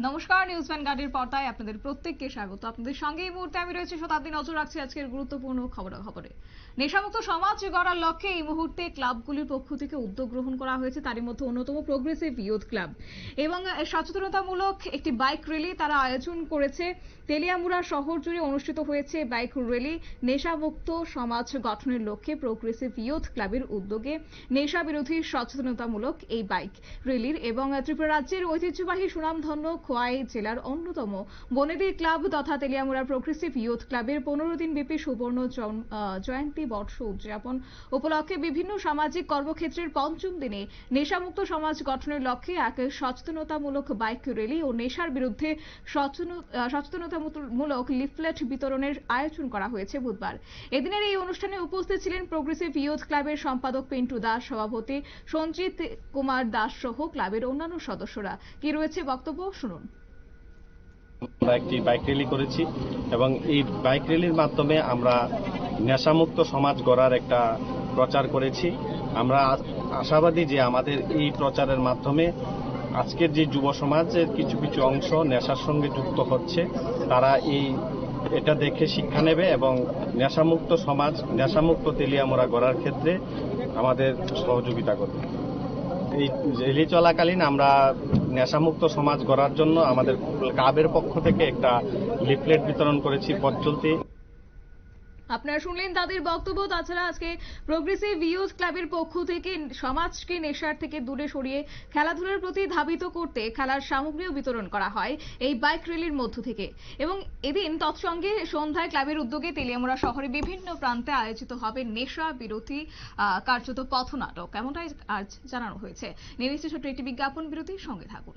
নমস্কার, নিউজ ভ্যানগার্ডের পর্দায় আপনাদের প্রত্যেককে স্বাগত। আপনাদের সঙ্গে এই মুহূর্তে আমি রয়েছে শতাব্দী। নজর রাখছি আজকের গুরুত্বপূর্ণ খবরে। নেশামুক্ত সমাজ গড়ার লক্ষ্যে এই মুহূর্তে ক্লাবগুলির পক্ষ থেকে উদ্যোগ গ্রহণ করা হয়েছে। তারই মধ্যে অন্যতম প্রোগ্রেসিভ ইউথ ক্লাব এবং সচেতনতামূলক একটি বাইক র্যালি তারা আয়োজন করেছে। তেলিয়ামুড়া শহর জুড়ে অনুষ্ঠিত হয়েছে বাইক র্যালি। নেশামুক্ত সমাজ গঠনের লক্ষ্যে প্রোগ্রেসিভ ইউথ ক্লাবের উদ্যোগে নেশা বিরোধী সচেতনতামূলক এই বাইক র্যালির এবং ত্রিপুরা রাজ্যের ঐতিহ্যবাহী সুনামধন্য খোয়াই জেলার অন্যতম বনেদি ক্লাব তথা তেলিয়ামুড়া প্রোগ্রেসিভ ইউথ ক্লাবের 15 দিন ব্যাপী সুবর্ণ জয়ন্তী বর্ষ উদযাপন উপলক্ষে বিভিন্ন সামাজিক কর্মক্ষেত্রের পঞ্চম দিনে নেশামুক্ত সমাজ গঠনের লক্ষ্যে এক সচেতনতামূলক বাইক র্যালি ও নেশার বিরুদ্ধে সচেতনতামূলক লিফলেট বিতরণের আয়োজন করা হয়েছে বুধবার। এদিনের এই অনুষ্ঠানে উপস্থিত ছিলেন প্রোগ্রেসিভ ইউথ ক্লাবের সম্পাদক পিন্টু দাস, সভাপতি সঞ্জিত কুমার দাস সহ ক্লাবের অন্যান্য সদস্যরা। কি রয়েছে বক্তব্য শুনুন। আমরা একটি বাইক র্যালি করেছি এবং এই বাইক র্যালির মাধ্যমে আমরা নেশামুক্ত সমাজ গড়ার একটা প্রচার করেছি। আমরা আশাবাদী যে আমাদের এই প্রচারের মাধ্যমে আজকের যে যুব সমাজের কিছু কিছু অংশ নেশার সঙ্গে যুক্ত হচ্ছে, তারা এটা দেখে শিক্ষা নেবে এবং নেশামুক্ত সমাজ, নেশামুক্ত তেলিয়ামুড়া গড়ার ক্ষেত্রে আমাদের সহযোগিতা করবে। এই র্যালি চলাকালীন আমরা নেশামুক্ত সমাজ গড়ার জন্য আমাদের ক্লাবের পক্ষ থেকে একটা লিফলেট বিতরণ করেছি পথ চলতি। আপনারা শুনলেন তাদের বক্তব্য। তাছাড়া আজকে প্রোগ্রেসিভ ইউথ ক্লাবের পক্ষ থেকে সমাজকে নেশার থেকে দূরে সরিয়ে খেলাধুলার প্রতি ধাবিত করতে খেলার সামগ্রীও বিতরণ করা হয় এই বাইক র্যালির মধ্য থেকে। এবং এদিন তৎসঙ্গে সন্ধ্যায় ক্লাবের উদ্যোগে তেলিয়ামুড়া শহরে বিভিন্ন প্রান্তে আয়োজিত হবে নেশা বিরোধী কার্যত পথনাটক, এমনটাই আজ জানানো হয়েছে। নিয়ে নিচ্ছে ছোট্ট একটি বিজ্ঞাপন বিরতির সঙ্গে থাকুন।